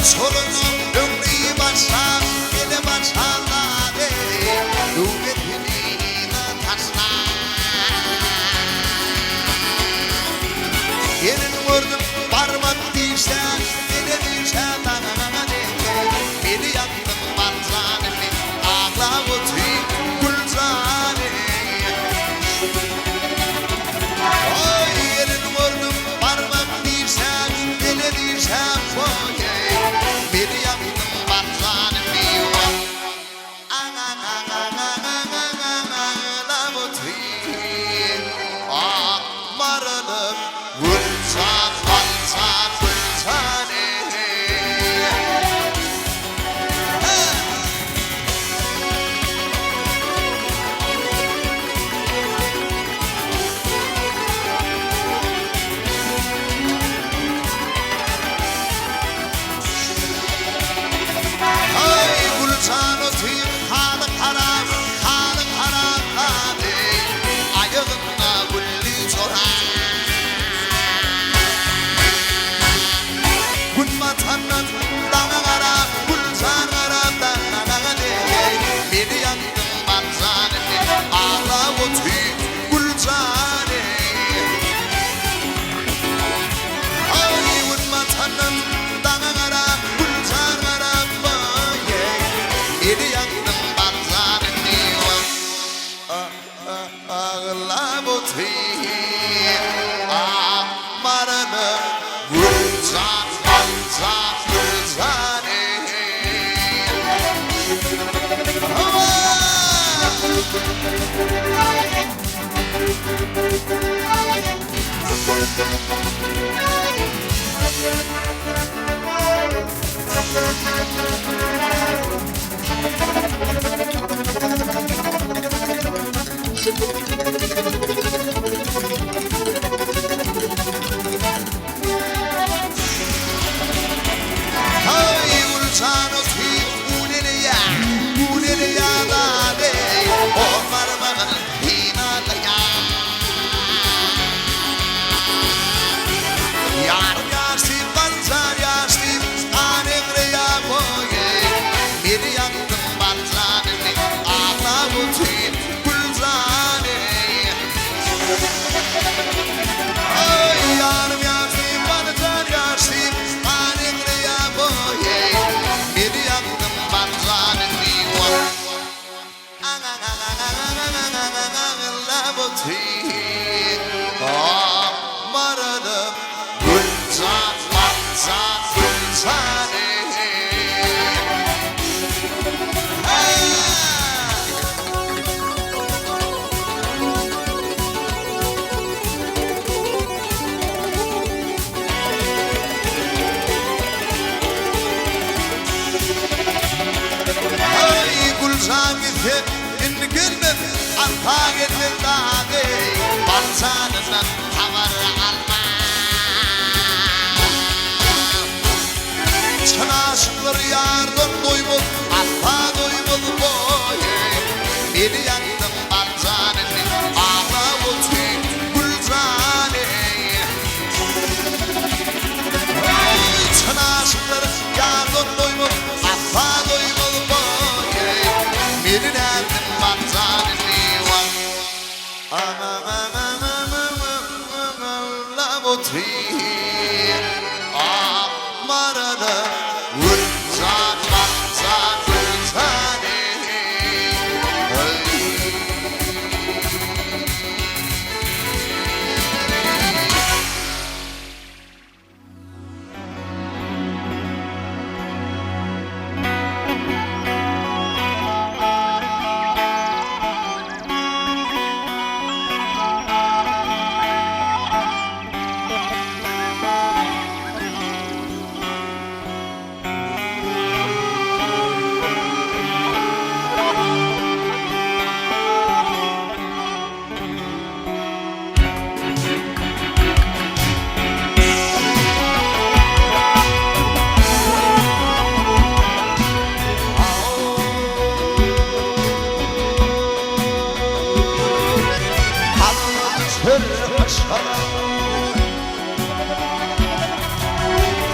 소름 능리 반사 이래 반사나네 누게 피니는 다스나 얘는 모르는 바르만 뒤세 이래 뒤세 나가가네 미리 약는 반사네 아라고 뒤 굴자네 얘는 모르는 바르만 뒤세 이래 뒤세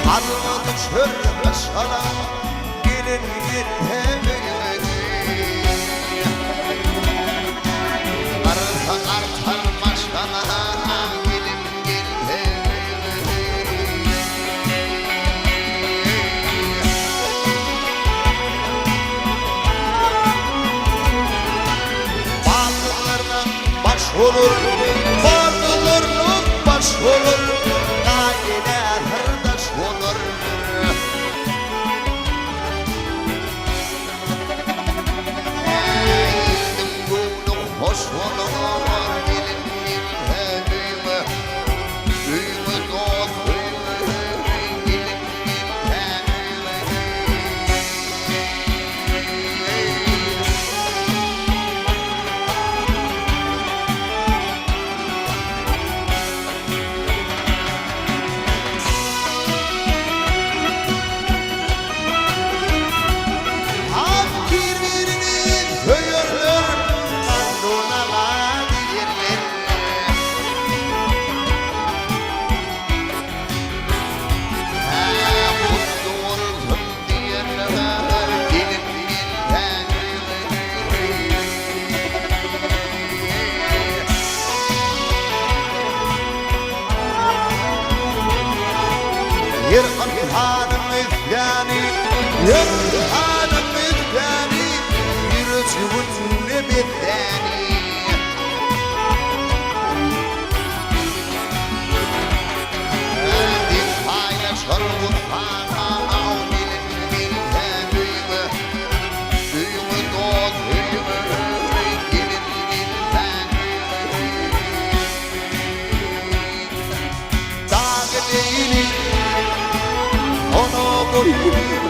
하루는 açır başına gelin gelmedi. Artan artan başına gelin gelmedi. Varlılarına baş olur, varlılarına baş olur, aile kardeş olur. Eğildim bunu hoş olur, gelin gelmedi. Düğümü doğdu, gelin gelmedi. Hak birbirini söyürler, kanunala değiller. Mutlu olsun diyenler gelin gelmedi. Yer hanım ifgani, yer hanım ifgani, yürütümün ne bedeni. Din paylaşır mutfağa, gelin gelmedi. Düğümü doğdu, gelin gelmedi. Dağı değil, onu koyayım.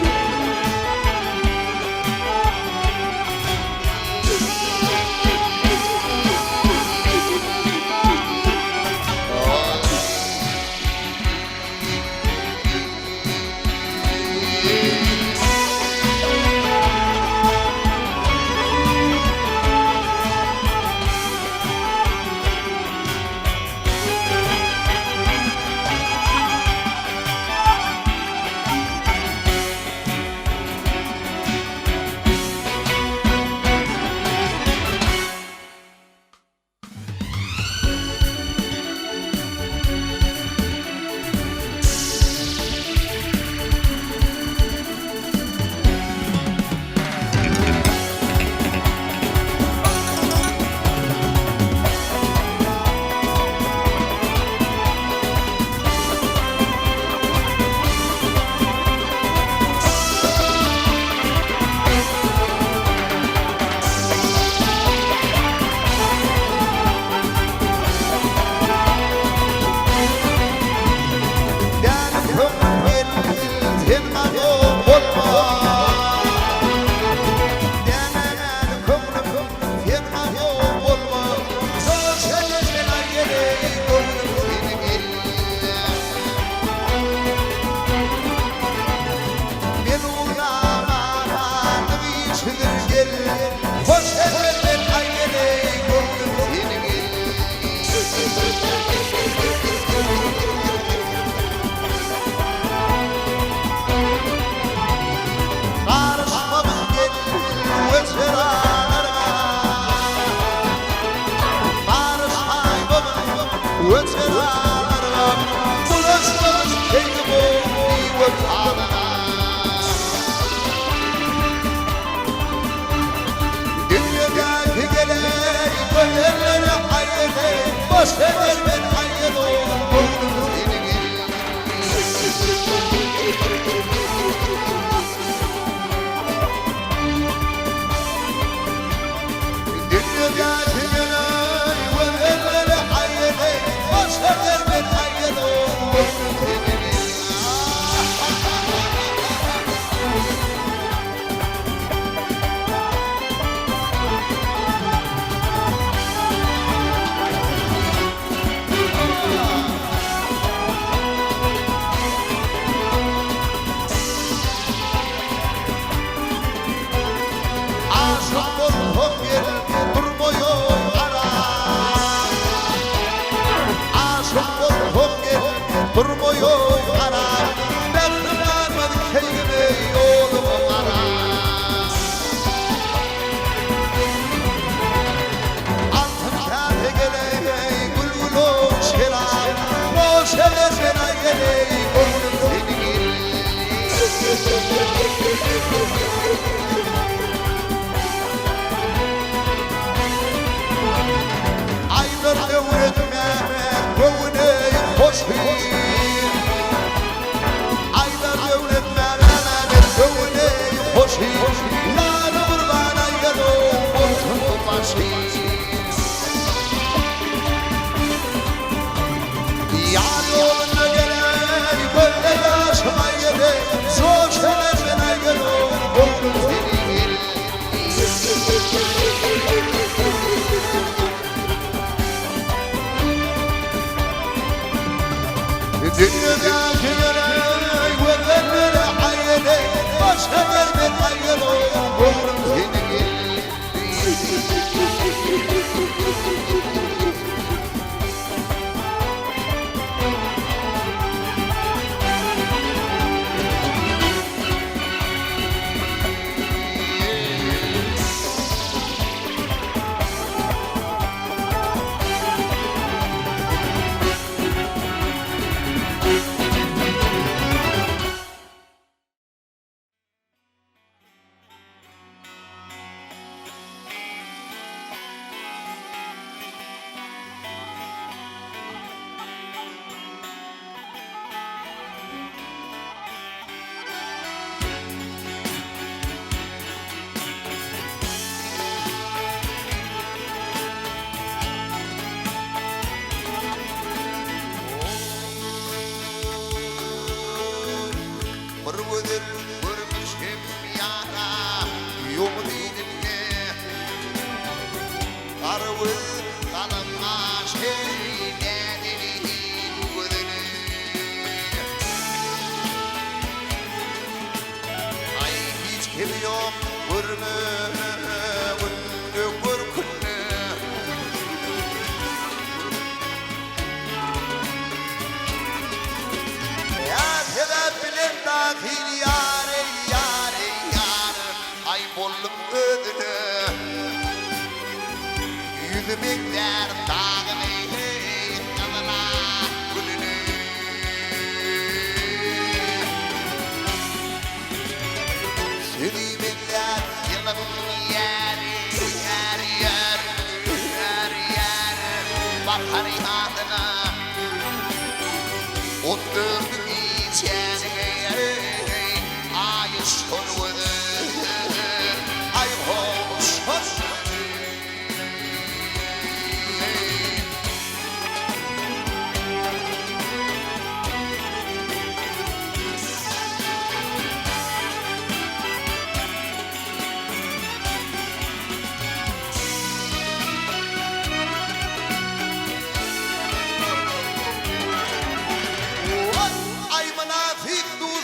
seviyorum vurma vur kunne ya sebep bilen dahil yare ay bollum ödünü yüzümekler dağını kanına gülünü Sürüyümekler yılım yer bakar imadına Otturdum içeri ay sormadı ay hoş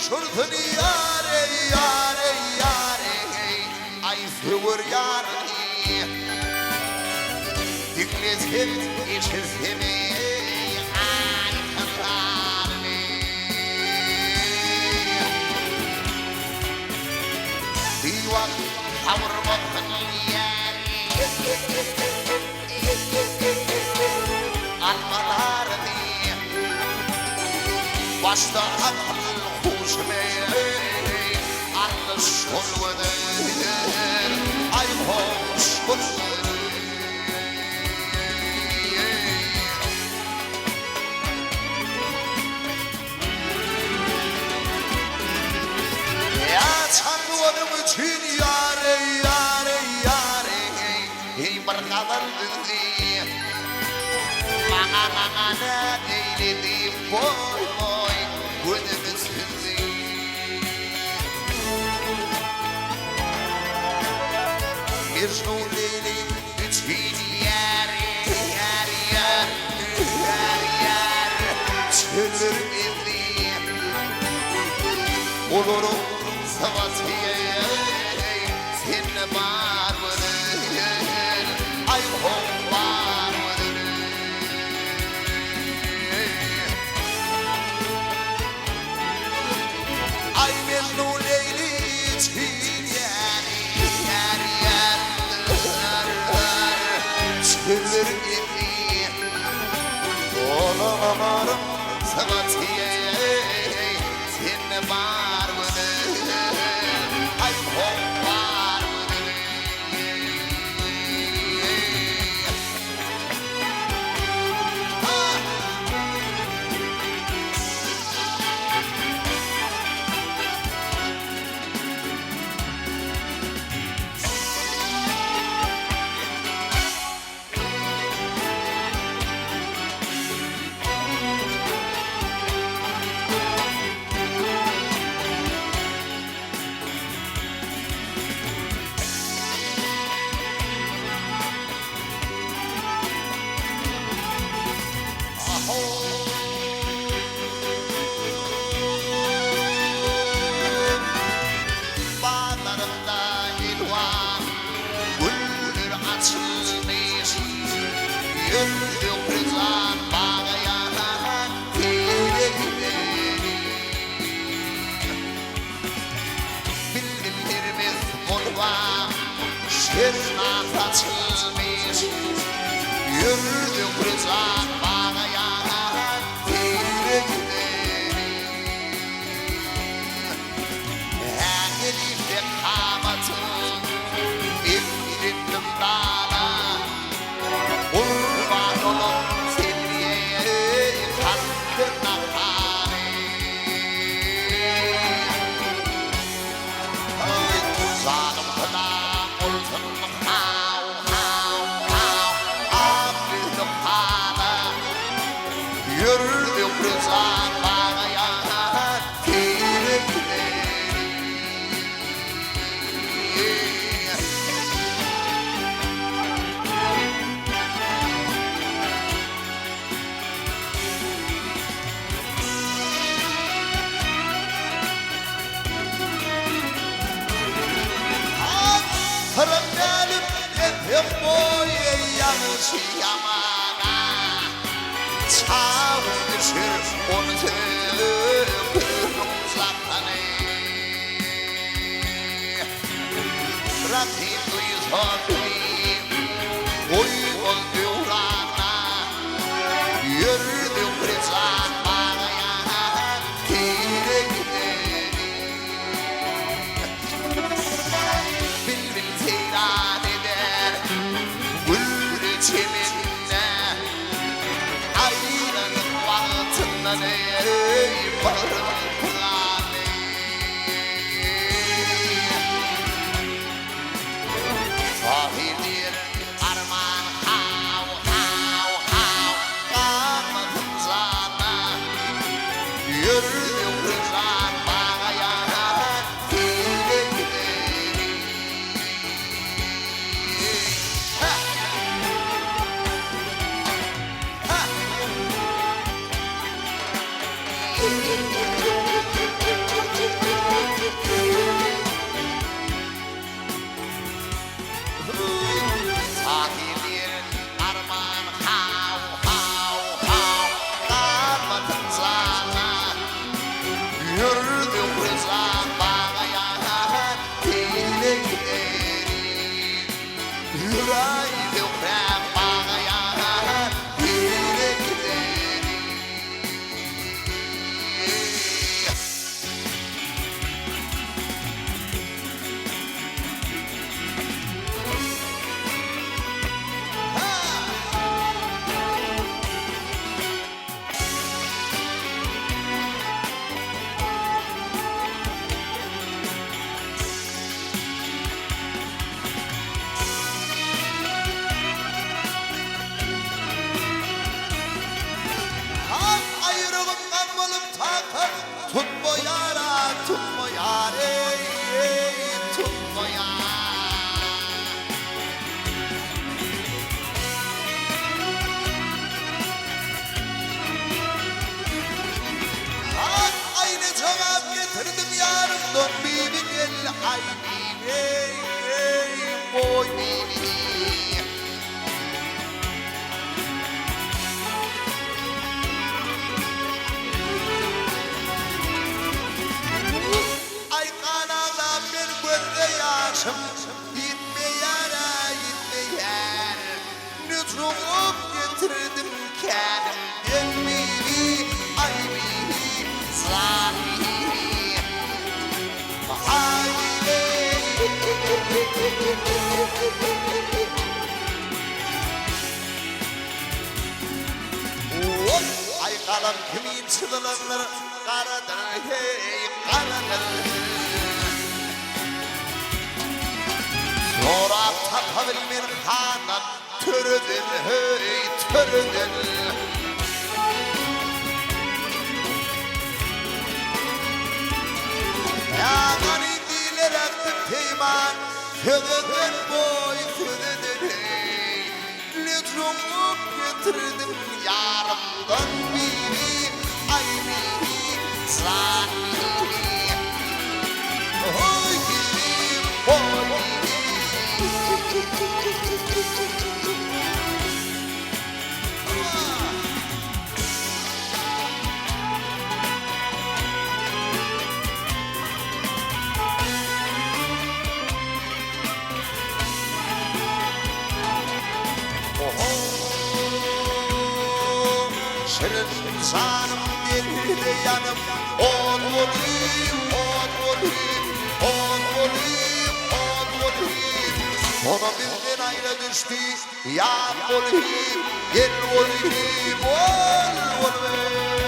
Şurtunu yare ay sıvır yare Diklesin içerisini ay kanarını Divan kavurmakın yare Almalarını Başta akıl Alles vollweder ein hoş Ya tanrım için yare Hey berkalandı Mana eyledi boy Günümüz Mecnun Leyli bütün yer Çölür evli Olurum savatiye Seninle var mıdır Ay var mıdır Ay Mecnun Leyli için yer Çölür evli Olamam savatiye Seninle var mıdır Ay var mıdır Şerna saçılmış Yürüdüm rızan bana yanan Yürekleri Elif'te kamatım İmrindim dağla Kurban olun sevdiye Kandırna kâri Zanım kadar olsun Sarılalım hep boyu yanışı yamana Çağır düşür onu tüpürüm zatanı Rabbim duyuzatayım Uygun diyorana Yürüdüm rızan bağaya Tire gidelim Bilbil teyran eder Gül çiminde Ayranın vaktından ey barın planı Fahirdir arman hav hav hav Kalmadım sana Yürüdüm rızan bağaya Tire gidelim Sahibin arman hav hav hav Kalmadım sana Yürüdüm rızan bağaya Tile giderim Yüreğim krem bağaya Tile giderim Hak ayrılığından bulup takır Tutma yara, tutma yare Tutma yara Hak aynı cevap getirdim yarımdan Bibi gel ay bibi Boy bibi Ay kanala bir gözde yaşım Gitme yara gitme yer Lütfumup getirdim kendimden bibi Ay bibi sahibi Ay Oy, ay kalan kimin çıdılanları Karadır hey karadır Sonra tatabilmir kanan Türüdür hey türüdür Yağani diler aktı peyman Türüdür boy türüdür hey Lütfumup getirdim yarımdan biri Ay biri sahibi Oy biri boy Senin insanım bir de yanım On olayım, on olayım, on olayım, on olayım Ona bizden ayrı düştü Yar olayım, gel olayım, ol olayım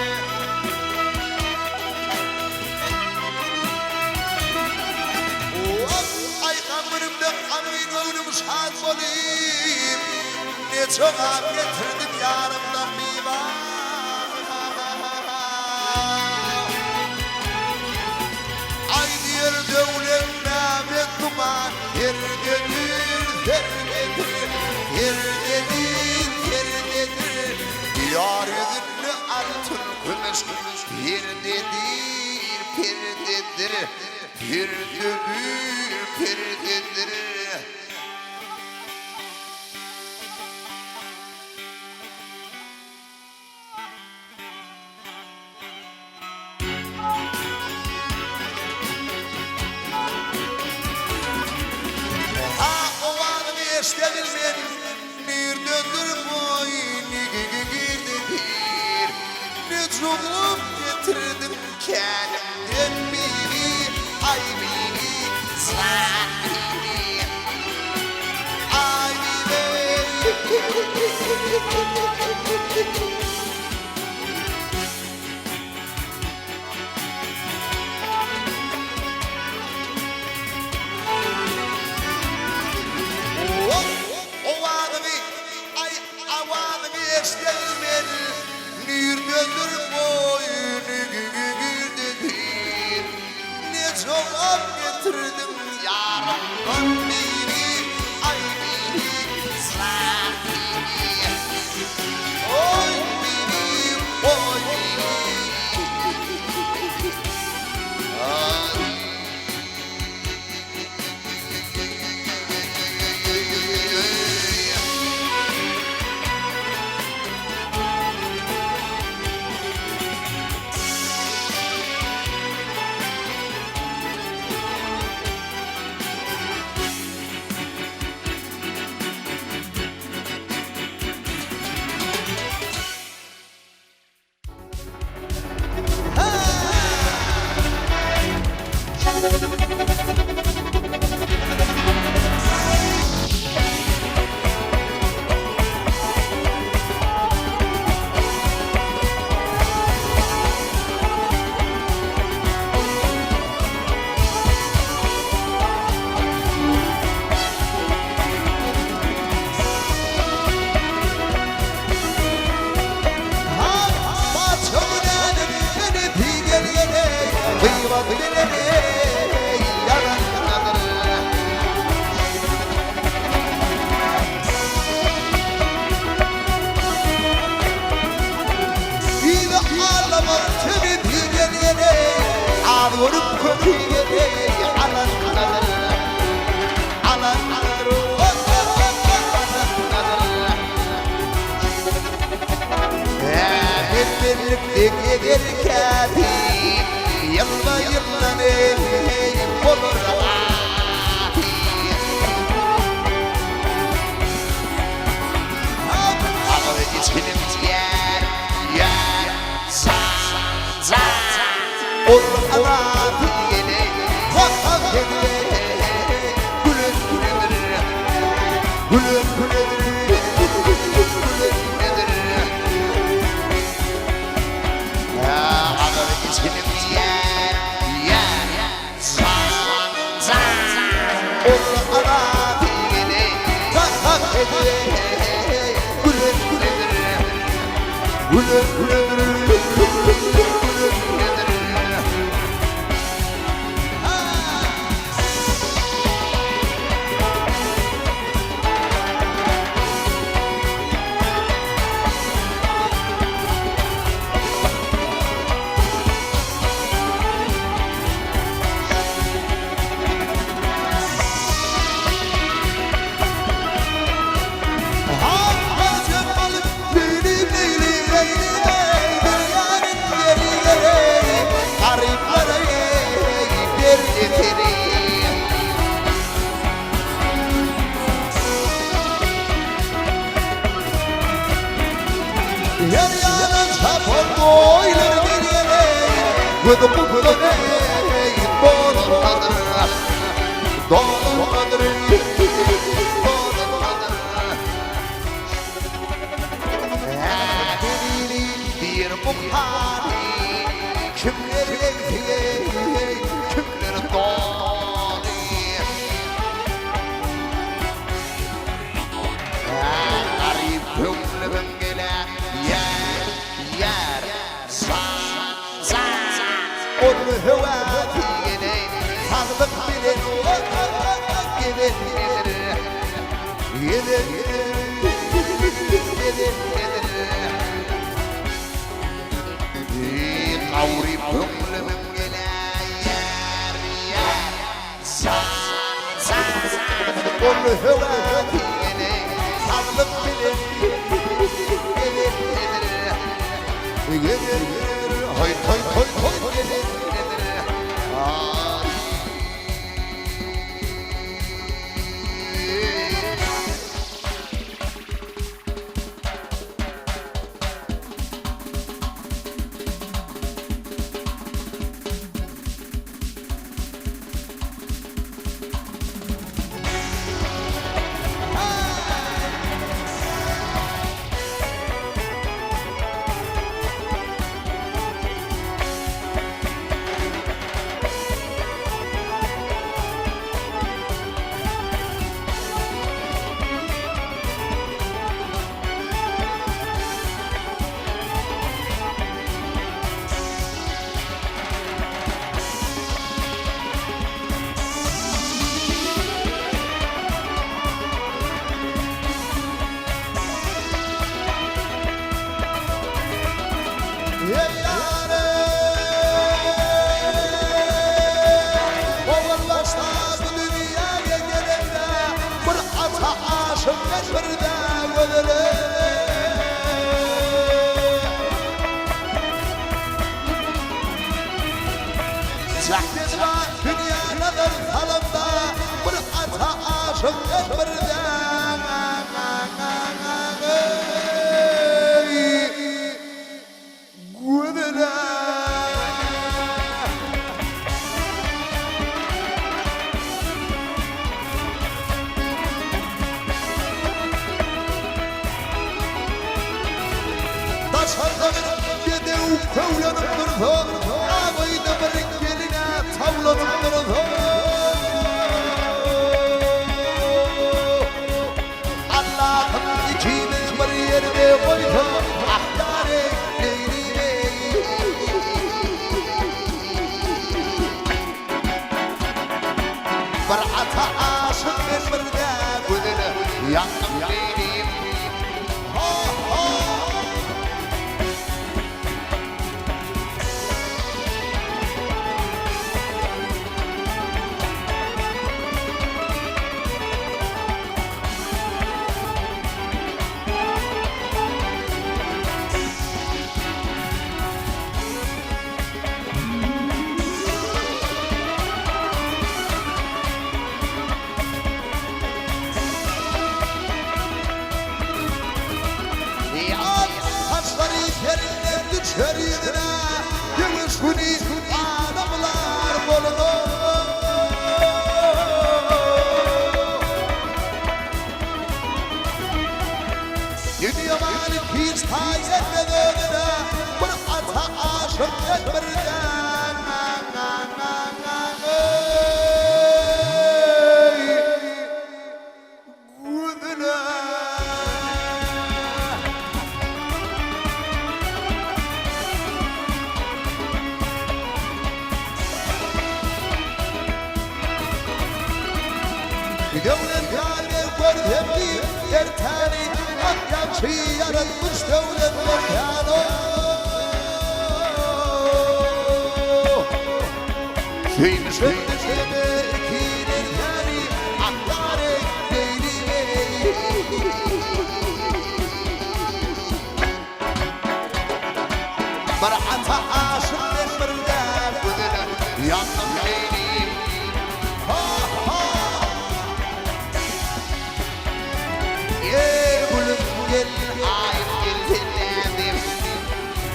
Ay kanırımda kanıyı gönlüm şad olayım Ne çok hak getirdim yarımdan bir var Ay diğer devlet Mehmet Duman Yerdedir, yerdedir, yerdedir, yerdedir Yar yüzünü altın kılıç Yerdedir, perdedir, perdedir, perdedir geçtiğilmen bir döndür boynu girdi ne çoğum getirdim kendimden biri ay biri sen biri ay biri bir döndür boynu girdi ne cevap getirdim yarımdan biri ay biri sen biri oy biri oy biri gelirken yılla yılla ne olur ama içkinim yer san olur ama diyene vakam kendine gülün güledir gülün güledir with a book with a name, born on mother, dawn on mother, born on mother. Bir bukhari, kimlerin kimlerin doğdu. Garip hümlüm gele yer onu hüvati yine sandık bilir gelir kavri pümlümüm gele yer onu hüvati yine sandık bilir gelir hay hay hay hay gelir dünyanın salında bir ata aşık birden güdüle taşardaş yedev kövlanıp durdu ağaydı bir geline tavlanıp durdu Allah'ın ikimiz bir yerde koydu ahdari leylime bir ata aşık bir de güdüle yandım leylim düşer yüzüne gümüş huni adamlar boldu dünya malik hiç tayz etmedi önüne bir ata aşık birden güdüle devlet hali gördüm yertani akçı yaratmış devlet yertani Şeyin şöyle ikinin yani akları değilime bir ata aşık bir de güdüle yandım değilim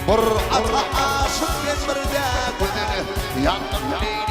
bir ata aşık bir de güdüle yandım leylim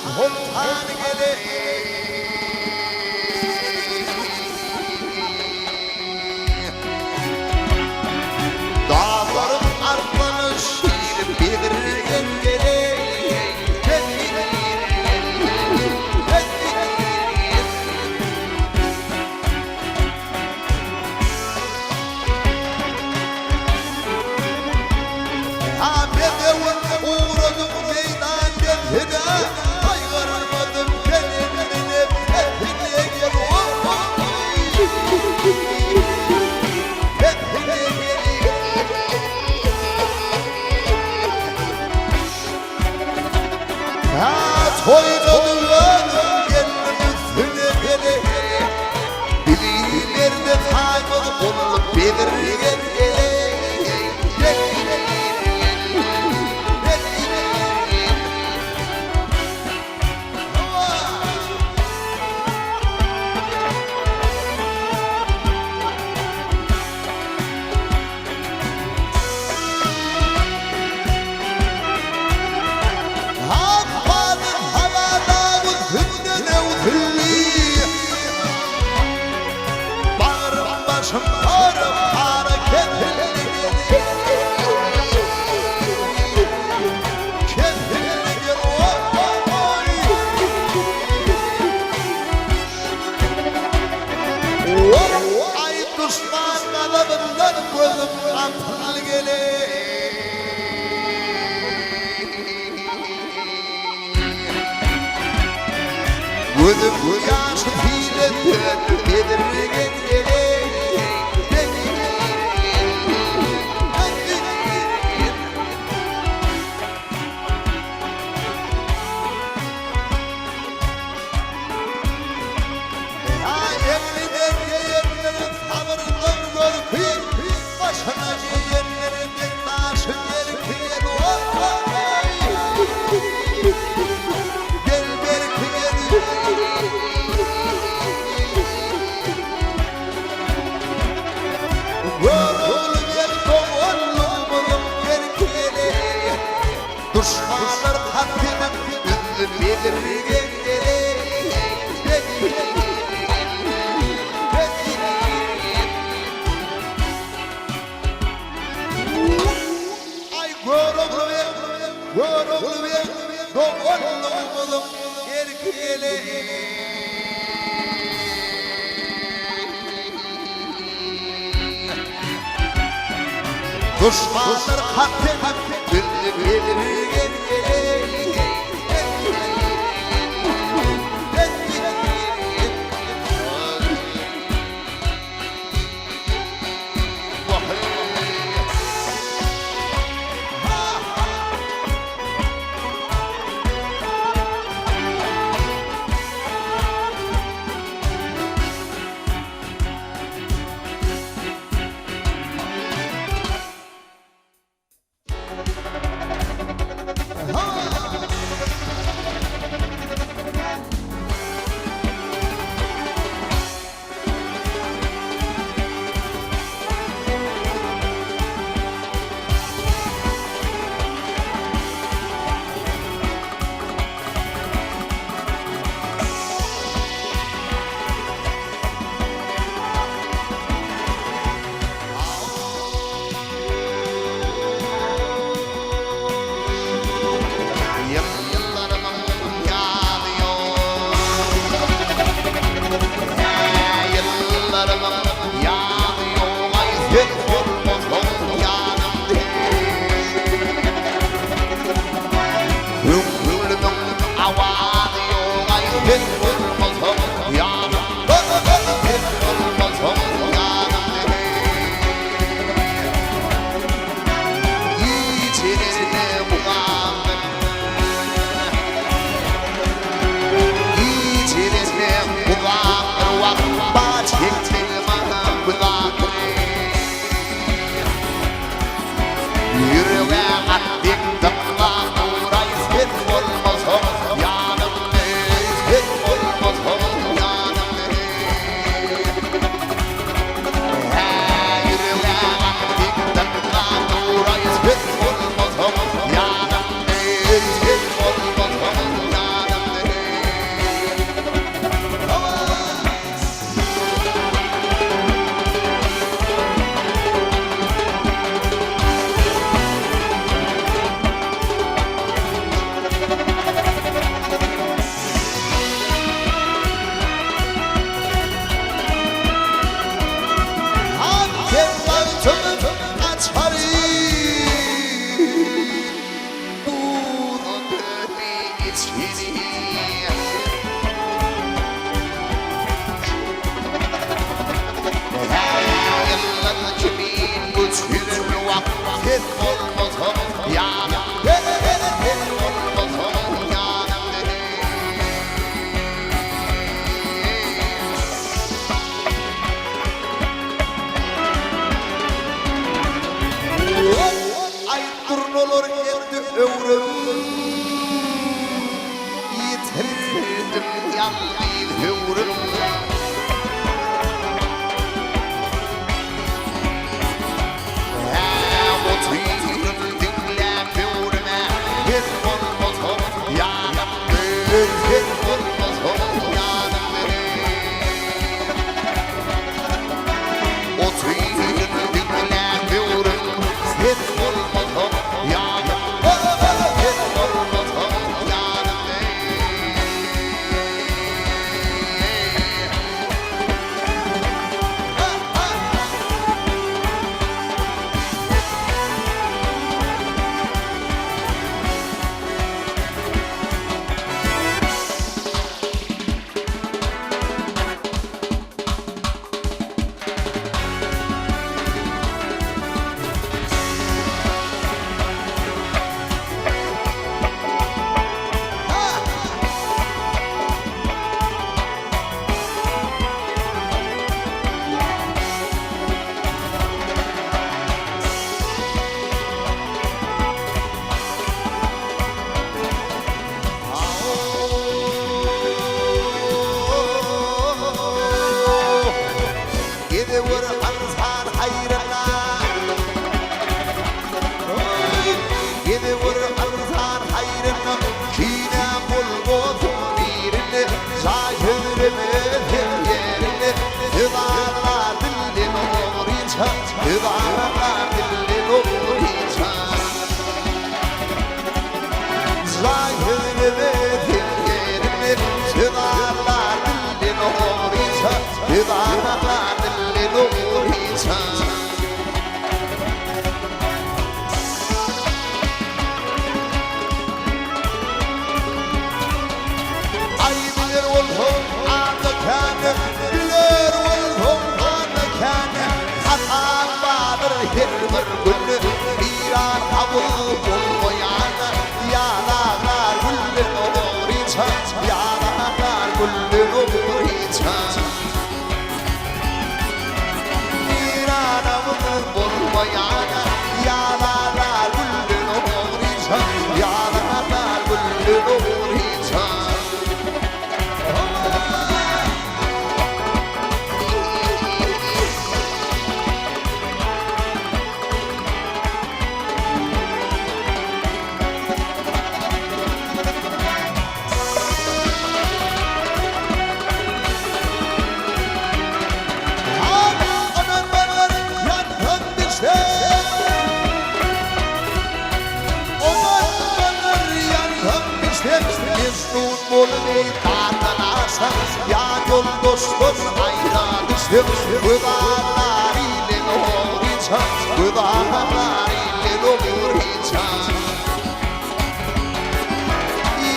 sultan gele dağların armanı şiir bilirgen gele uğradım meydan gethine kaygırmadım kendimine fethine gel fethine gel toynadım geldim üstüne gele bililerde kaymadım olup belirgen gele ay düşman adamından gözüm atıl gele gözüm yaşı filetten belirgen gele düşmanlar hakkının belirgen gele ay göroğlu ve doğullu erkeğele düşmanlar hakkının belirgen gele 미치니 하얀 주민 구치를 와 햇몰모서 야남 햇몰모서 Turnolar geldi övrüm Yitirdim yanlıyı övrüm Otuydum dinlem övrüme Hiç olmaz yanım Hiç olmaz yanım Otuydum dinlem övrüm Hiç olmaz Ya yol dostum ayrılıştım Gıdalar ile doğrayacağım Gıdalar ile doğrayacağım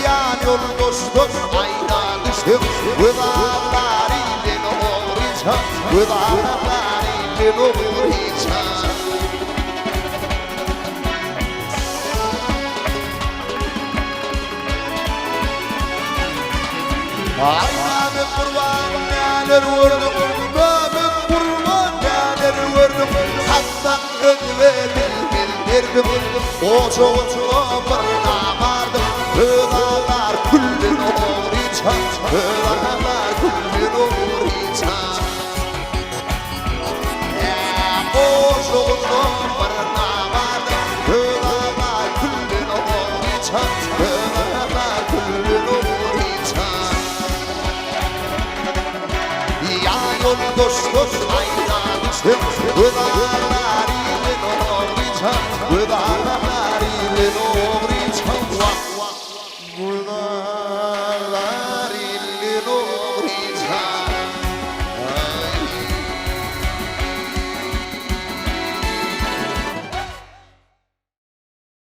Ya yol dostum ayrılıştım Gıdalar ile doğrayacağım Gıdalar ile doğrayacağım Aynadım kurban neler vurdum Babım kurban neler vurdum Hatta önüme bildirdim Oca barına vardım Hıdalar kullin uğrayacağım Hıdalar kullin uğrayacağım Oca barına vardım Hıdalar kullin uğrayacağım Hıdalar kullin uğrayacağım Dostum ayrılıştım